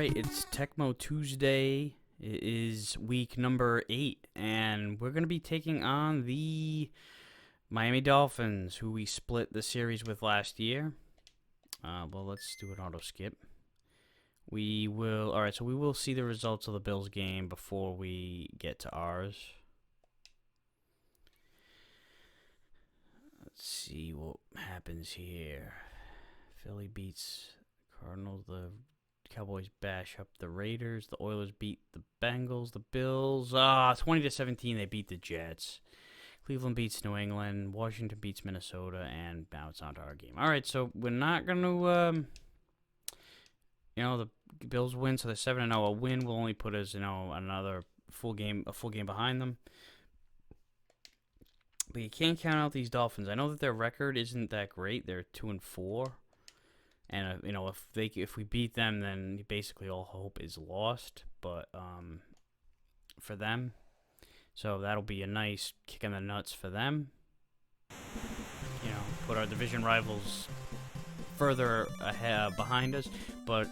Alright, it's Tecmo Tuesday. It is week number 8, and we're going to be taking on the Miami Dolphins, who we split the series with last year. Well, let's do an auto skip. Alright, so we will see the results of the Bills game before we get to ours. Let's see what happens here. Philly beats Cardinals. The Cowboys bash up the Raiders. The Oilers beat the Bengals. The Bills, 20-17, they beat the Jets. Cleveland beats New England. Washington beats Minnesota, and now it's on to our game. All right, so we're not going to, the Bills win, so they're 7-0. A win will only put us, a full game behind them. But you can't count out these Dolphins. I know that their record isn't that great. They're 2-4. And if we beat them, then basically all hope is lost. But for them, so that'll be a nice kick in the nuts for them. Put our division rivals further ahead behind us. But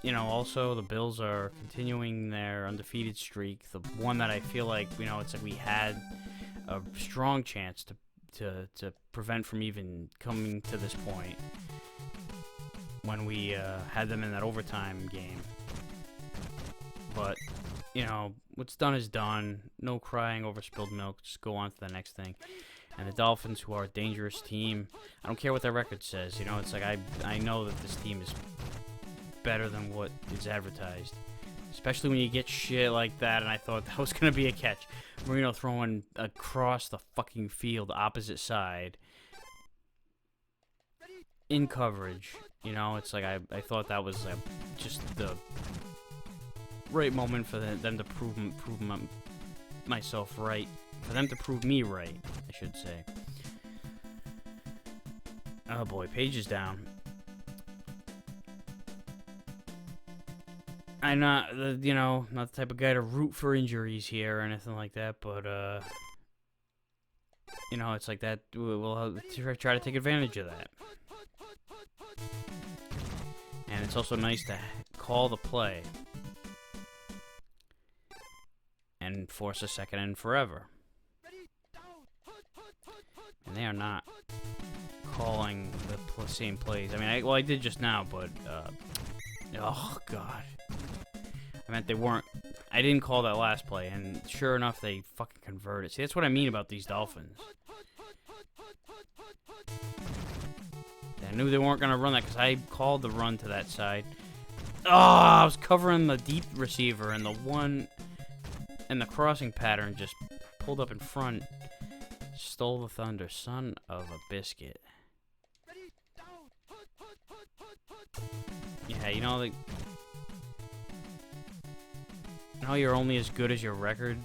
also the Bills are continuing their undefeated streak. The one that I feel like it's like we had a strong chance to prevent from even coming to this point when we had them in that overtime game. But, what's done is done. No crying over spilled milk. Just go on to the next thing. And the Dolphins, who are a dangerous team, I don't care what their record says. It's like I know that this team is better than what is advertised. Especially when you get shit like that, and I thought that was going to be a catch. Marino throwing across the fucking field, opposite side, in coverage. It's like I thought that was just the right moment for them to prove myself right. For them to prove me right, I should say. Oh boy, PAIGE is down. I'm not, not the type of guy to root for injuries here or anything like that, but, it's like that. We'll try to take advantage of that. And it's also nice to call the play and force a second and forever. And they are not calling the same plays. I mean, I did just now, but, oh, God. I meant they weren't. I didn't call that last play, and sure enough, they fucking converted. See, that's what I mean about these Dolphins. I knew they weren't going to run that because I called the run to that side. Oh, I was covering the deep receiver, and the one and the crossing pattern just pulled up in front. Stole the thunder. Son of a biscuit. Yeah, you're only as good as your record,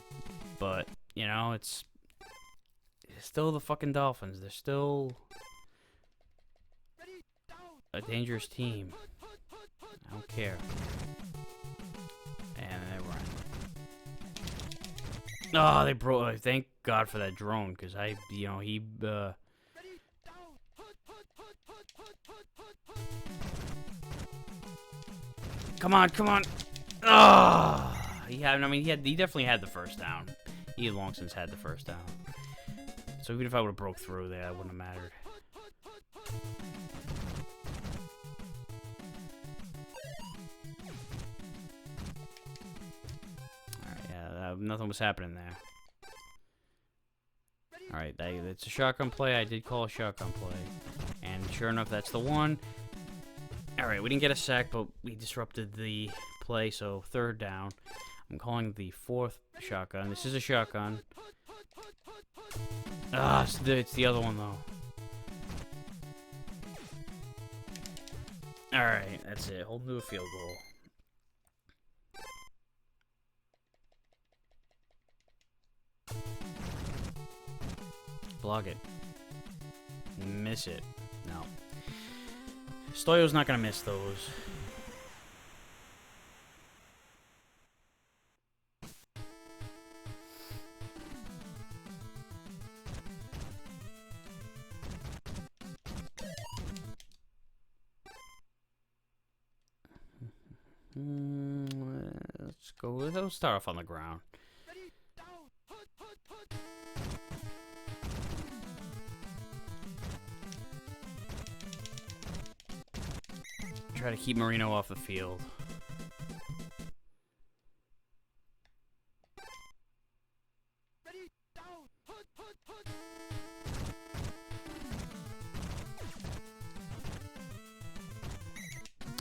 but, it's still the fucking Dolphins. They're still a dangerous team. I don't care. And they run. Oh, they broke. Thank God for that drone, because Come on. Oh! Yeah, I mean, he definitely had the first down. He had long since had the first down. So even if I would have broke through there, it wouldn't have mattered. Alright, nothing was happening there. Alright, it's a shotgun play. I did call a shotgun play. And sure enough, that's the one. Alright, we didn't get a sack, but we disrupted the play, so third down. I'm calling the fourth shotgun. This is a shotgun. It's the other one, though. Alright, that's it. Hold to a field goal. Block it. Miss it. No. Stoyo's not going to miss those. Let's start off on the ground. Try to keep Marino off the field.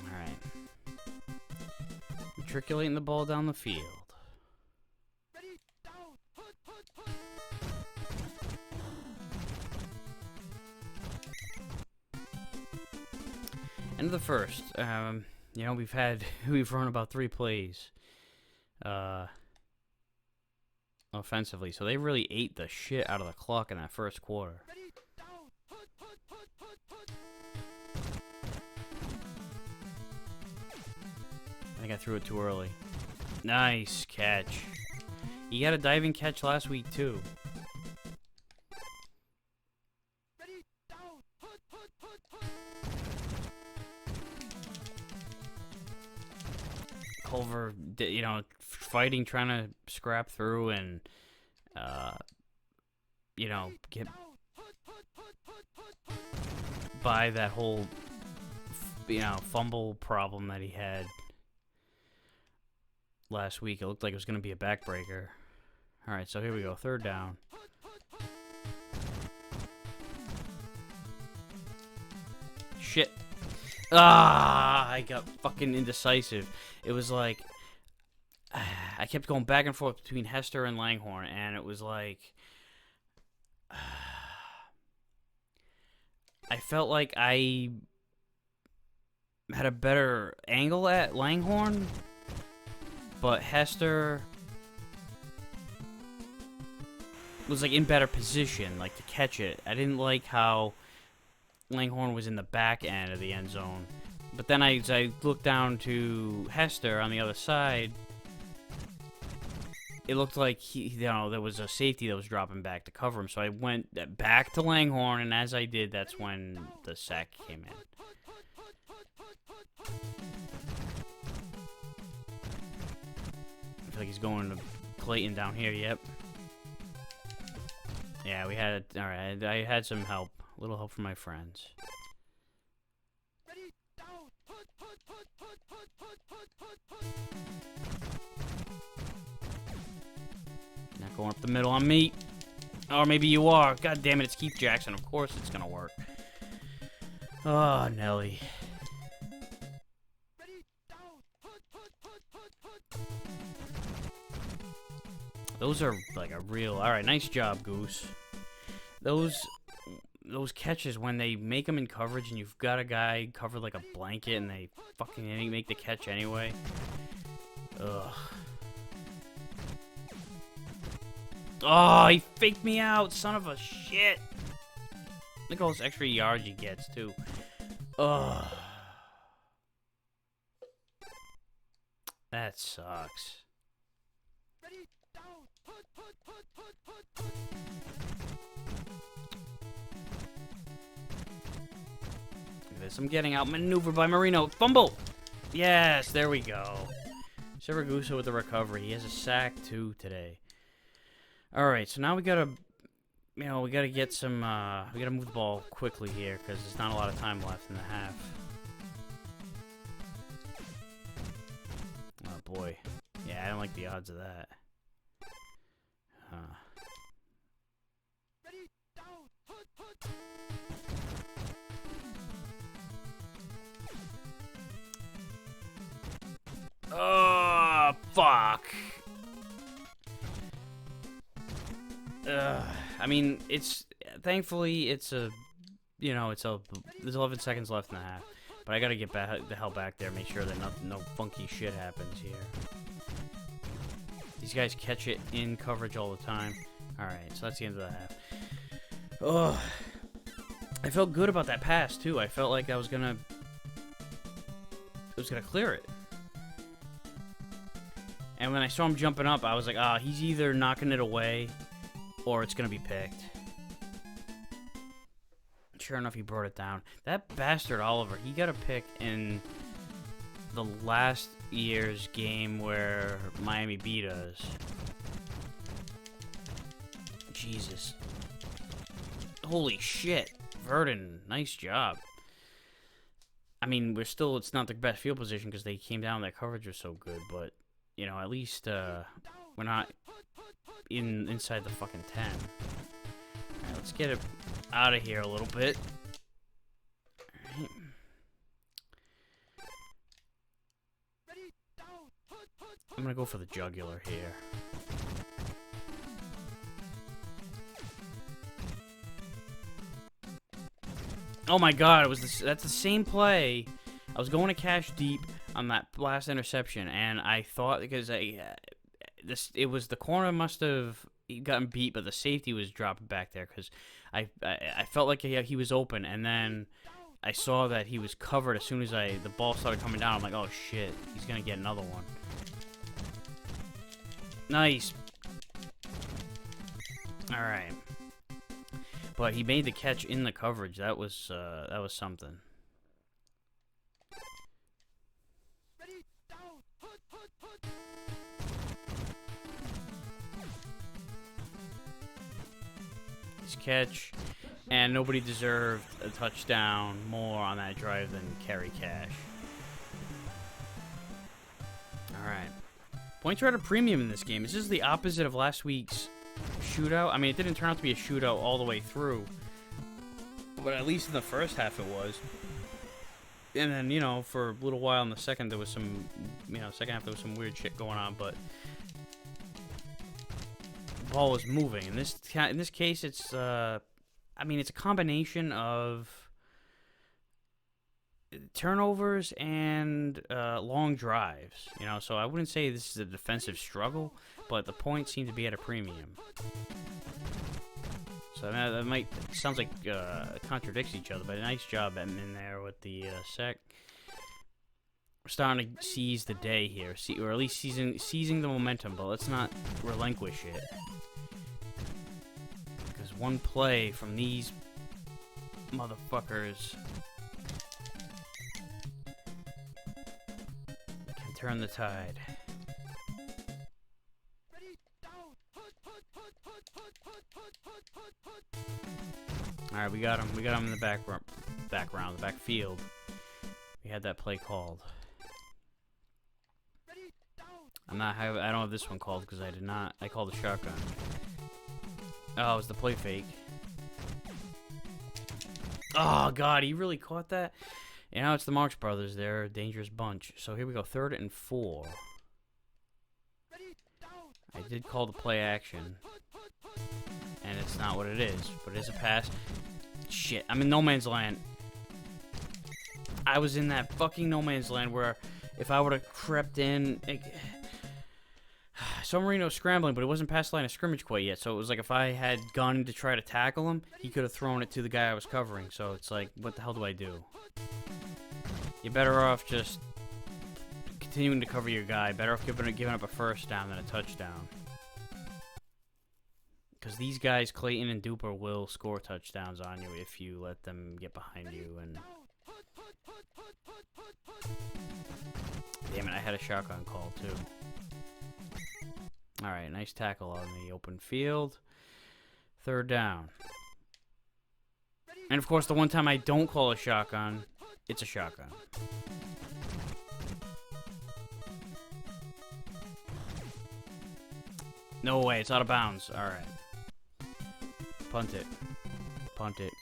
Alright. Matriculating the ball down the field. End of the first. You know, we've run about 3 plays offensively, so they really ate the shit out of the clock in that first quarter. I think I threw it too early. Nice catch. He got a diving catch last week too. Culver, you know, fighting, trying to scrap through and, you know, get by that whole, you know, fumble problem that he had last week. It looked like it was going to be a backbreaker. All right, so here we go. 3rd down. Shit. Ah, I got fucking indecisive. It was like, I kept going back and forth between Hester and Langhorne, and it was like, I felt like I had a better angle at Langhorne, but Hester was like in better position, like to catch it. I didn't like how Langhorne was in the back end of the end zone. But then as I looked down to Hester on the other side, it looked like you know, there was a safety that was dropping back to cover him. So I went back to Langhorne, and as I did, that's when the sack came in. I feel like he's going to Clayton down here. Yep. Yeah, we had. All right, I had some help. A little help from my friends. Not going up the middle on me. Or maybe you are. God damn it, it's Keith Jackson. Of course it's gonna work. Oh, Nelly. Those are like a real... Alright, nice job, Goose. Those catches, when they make them in coverage and you've got a guy covered like a blanket and they fucking make the catch anyway. Ugh. Oh, he faked me out, son of a shit. Look at all those extra yards he gets, too. Ugh. That sucks. I'm getting outmaneuvered by Marino. Fumble! Yes, there we go. Siragusa with the recovery. He has a sack, too, today. Alright, so now we gotta... You know, we gotta get some... we gotta move the ball quickly here, because there's not a lot of time left in the half. Oh, boy. Yeah, I don't like the odds of that. Oh, fuck. I mean, it's... Thankfully, it's a... You know, there's 11 seconds left in the half. But I gotta get the hell back there, make sure that no funky shit happens here. These guys catch it in coverage all the time. Alright, so that's the end of the half. Oh, I felt good about that pass, too. I felt like I was gonna clear it. And when I saw him jumping up, I was like, ah, he's either knocking it away or it's going to be picked. Sure enough, he brought it down. That bastard Oliver, he got a pick in the last year's game where Miami beat us. Jesus. Holy shit. Verdon, nice job. I mean, we're still, it's not the best field position because they came down, their coverage was so good, but, you know, at least, we're not inside the fucking 10. Alright, let's get it out of here a little bit. Alright. I'm gonna go for the jugular here. Oh my god, that's the same play. I was going to cash deep on that last interception, and I thought, because it was the corner must have gotten beat, but the safety was dropping back there, because I felt like he was open, and then I saw that he was covered as soon as the ball started coming down. I'm like, oh shit, he's gonna get another one. Nice. All right. But he made the catch in the coverage. That was something. His catch, and nobody deserved a touchdown more on that drive than Kerry Cash. All right. Points are at a premium in this game. This is the opposite of last week's shootout. I mean, it didn't turn out to be a shootout all the way through, but at least in the first half it was. And then, you know, for a little while in the second, there was some, you know, second half there was some weird shit going on, but the ball was moving. In this case, it's, I mean, it's a combination of turnovers and long drives, you know, so I wouldn't say this is a defensive struggle, but the points seem to be at a premium. So that might, sounds like contradicts each other, but a nice job in there with the sec. We're starting to seize the day here, or at least seizing the momentum, but let's not relinquish it. Because one play from these motherfuckers can turn the tide. Alright, we got him. We got him in the background, the backfield. We had that play called. I don't have this one called because I did not. I called the shotgun. Oh, it was the play fake. Oh god, he really caught that. You know, it's the Marx Brothers. They're a dangerous bunch. So here we go, 3rd and 4. I did call the play action. And it's not what it is, but it is a pass. Shit, I'm in no man's land. I was in that fucking no man's land where if I would have crept in... San Marino's scrambling, but it wasn't past the line of scrimmage quite yet, so it was like if I had gone to try to tackle him, he could have thrown it to the guy I was covering, so it's like, what the hell do I do? You're better off just continuing to cover your guy, better off giving up a first down than a touchdown. Because these guys, Clayton and Duper, will score touchdowns on you if you let them get behind you. And damn it, I had a shotgun call too. Alright, nice tackle on the open field. 3rd down. And of course, the one time I don't call a shotgun, it's a shotgun. No way, it's out of bounds. Alright. Punt it. Punt it.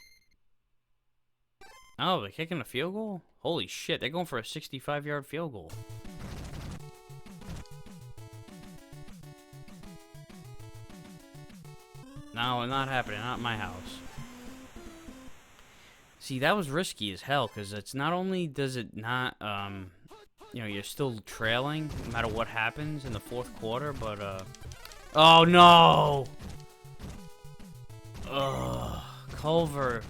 Oh, they're kicking a field goal? Holy shit, they're going for a 65-yard field goal. No, not happening. Not in my house. See, that was risky as hell, because it's not only does it not, you know, you're still trailing no matter what happens in the 4th quarter, but, oh, no! Ugh. Culver.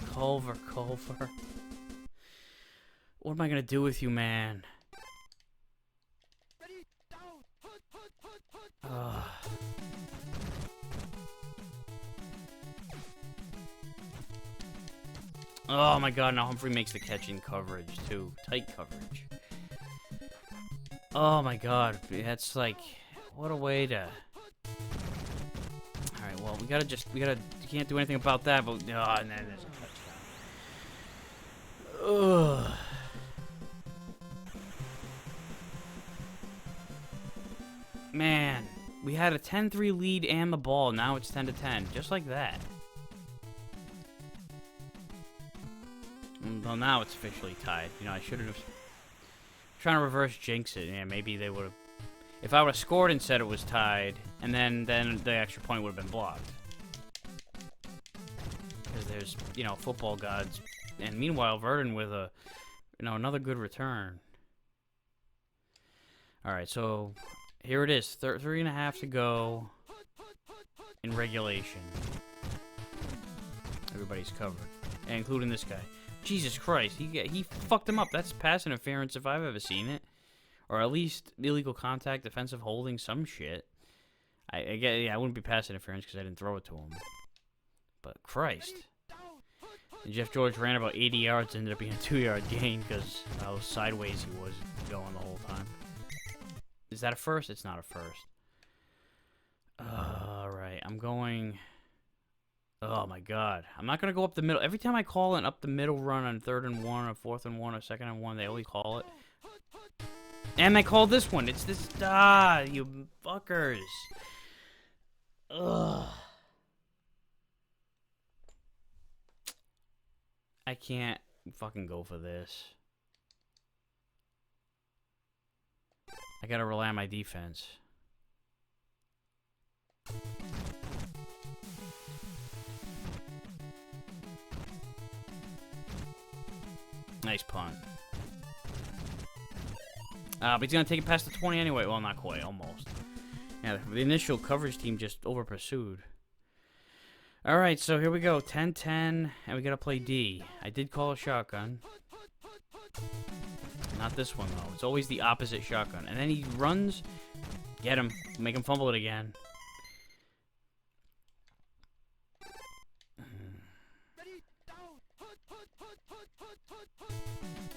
What am I gonna do with you, man? Ugh. Oh my god, now Humphrey makes the catch in coverage, too. Tight coverage. Oh my god, that's like, what a way to... Alright, well, we can't do anything about that, but, oh, and then there's a touchdown. Ugh. Man, we had a 10-3 lead and the ball, now it's 10-10, just like that. Well, now it's officially tied. You know, I should have... Trying to reverse jinx it. Yeah, maybe they would have... If I would have scored and said it was tied, and then the extra point would have been blocked. Because there's, you know, football gods. And meanwhile, Verdon with a, you know, another good return. Alright, so here it is. 3.5 to go in regulation. Everybody's covered. And including this guy. Jesus Christ, he fucked him up. That's pass interference if I've ever seen it. Or at least illegal contact, defensive holding, some shit. I wouldn't be pass interference because I didn't throw it to him. But Christ. And Jeff George ran about 80 yards, ended up being a 2-yard gain because how sideways he was going the whole time. Is that a first? It's not a first. Alright, I'm going... Oh my god. I'm not going to go up the middle. Every time I call an up the middle run on 3rd and 1 or 4th and 1 or 2nd and 1, they always call it. And they call this one. It's this... Ah, you fuckers. Ugh. I can't fucking go for this. I gotta rely on my defense. Nice punt. But he's gonna take it past the 20 anyway. Well, not quite, almost. Yeah, the initial coverage team just over-pursued. Alright, so here we go. 10-10, and we gotta play D. I did call a shotgun. Not this one, though. It's always the opposite shotgun. And then he runs. Get him. Make him fumble it again.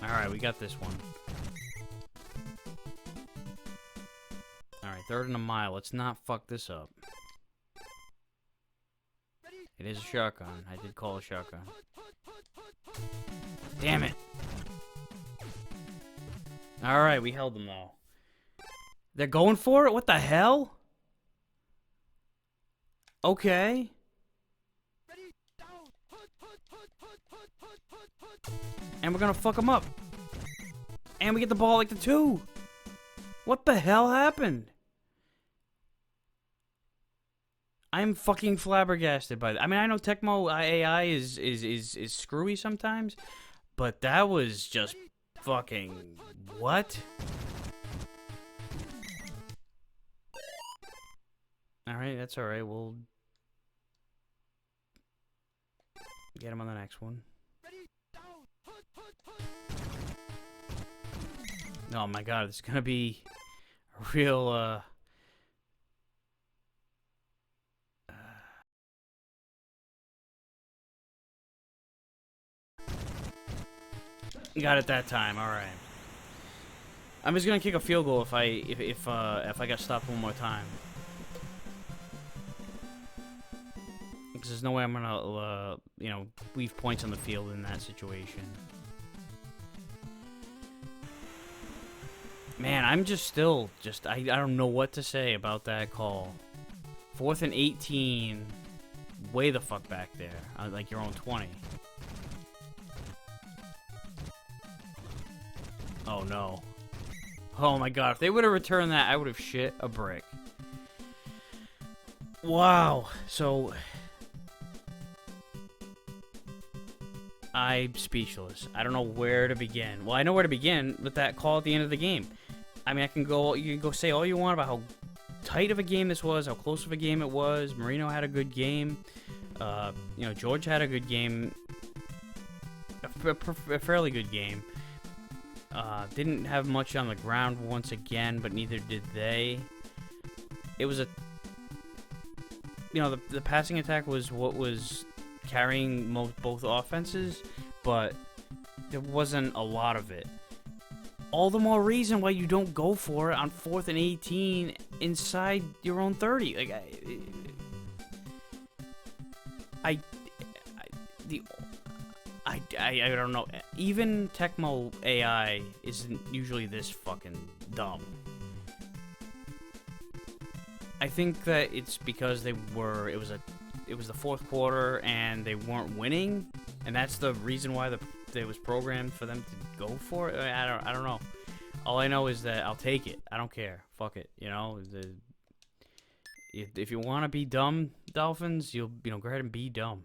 Alright, we got this one. Alright, 3rd and a mile. Let's not fuck this up. It is a shotgun. I did call a shotgun. Damn it. Alright, we held them, though. They're going for it? What the hell? Okay. And we're gonna fuck them up. And we get the ball like the 2. What the hell happened? I'm fucking flabbergasted by that. I mean, I know Tecmo AI is screwy sometimes, but that was just fucking what? Alright, that's alright. We'll get him on the next one. Oh my god, it's gonna be a real, Got it that time, alright. I'm just gonna kick a field goal if I got stopped one more time. Because there's no way I'm gonna, you know, leave points on the field in that situation. Man, I'm just still, I don't know what to say about that call. 4th and 18, way the fuck back there, like your own 20. Oh no. Oh my god, if they would have returned that, I would have shit a brick. Wow, so... I'm speechless. I don't know where to begin. Well, I know where to begin with that call at the end of the game. I mean, you can go say all you want about how tight of a game this was, how close of a game it was. Marino had a good game. You know, George had a good game. A fairly good game. Didn't have much on the ground once again, but neither did they. It was a... You know, the passing attack was what was carrying both offenses, but there wasn't a lot of it. all the more reason why you don't go for it on 4th and 18 inside your own 30. Like, I don't know. Even Tecmo AI isn't usually this fucking dumb. I think that it's because it was the fourth quarter and they weren't winning, and that's the reason why it was programmed for them to go for it. I don't know. All I know is that I'll take it. I don't care. Fuck it. You know, if you want to be dumb, Dolphins, go ahead and be dumb.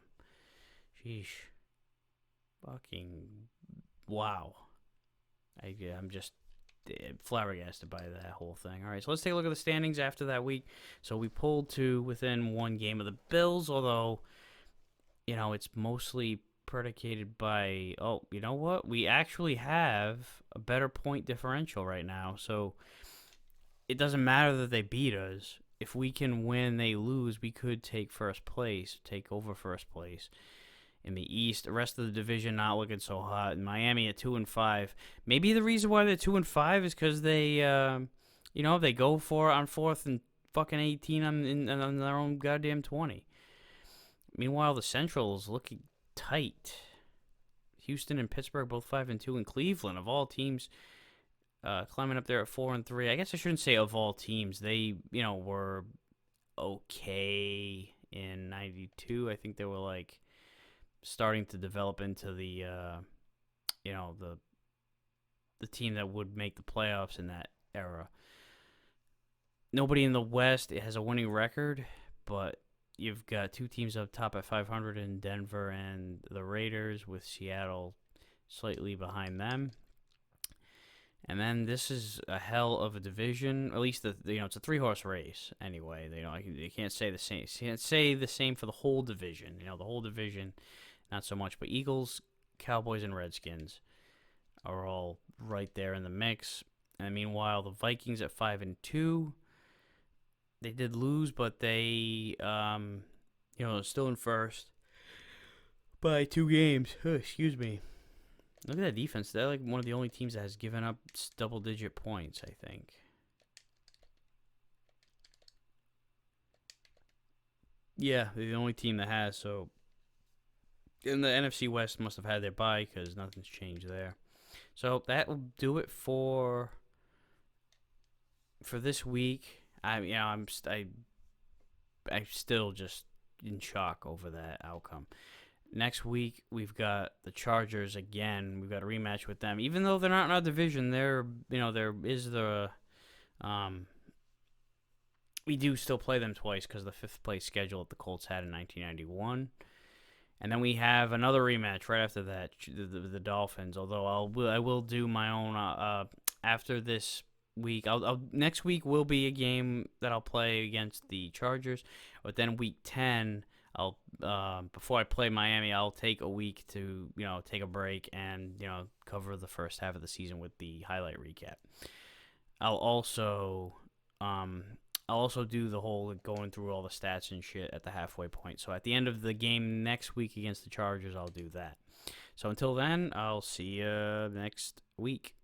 Sheesh. Fucking wow. I'm just flabbergasted by that whole thing. All right, so let's take a look at the standings after that week. So we pulled to within one game of the Bills, although, it's mostly predicated by, oh, you know what? We actually have a better point differential right now, so it doesn't matter that they beat us. If we can win, they lose, we could take take over first place. In the East, the rest of the division not looking so hot. And Miami at 2-5. Maybe the reason why they're 2-5 is because they, they go for it on 4th and fucking 18 on their own goddamn 20. Meanwhile, the Central is looking tight. Houston and Pittsburgh both 5-2, and Cleveland of all teams climbing up there at 4-3. I guess I shouldn't say of all teams. They, were okay in '92. I think they were like starting to develop into the the team that would make the playoffs in that era. Nobody in the West has a winning record, but you've got two teams up top at 500 in Denver and the Raiders, with Seattle slightly behind them. And then this is a hell of a division. At least it's a 3-horse race anyway. They can't say the same. Can't say the same for the whole division. The whole division, not so much. But Eagles, Cowboys, and Redskins are all right there in the mix. And meanwhile, the Vikings at 5-2. They did lose, but they, still in first by 2 games. Excuse me. Look at that defense. They're like one of the only teams that has given up double-digit points, I think. Yeah, they're the only team that has, so. And the NFC West must have had their bye because nothing's changed there. So that will do it for this week. I'm still just in shock over that outcome. Next week we've got the Chargers again. We've got a rematch with them, even though they're not in our division. There is the we do still play them twice because of the 5th place schedule that the Colts had in 1991. And then we have another rematch right after that, the Dolphins. Although I will do my own after this week. Next week will be a game that I'll play against the Chargers. But then week 10, I'll before I play Miami, I'll take a week to take a break and cover the first half of the season with the highlight recap. I'll also do the whole going through all the stats and shit at the halfway point. So at the end of the game next week against the Chargers, I'll do that. So until then, I'll see you next week.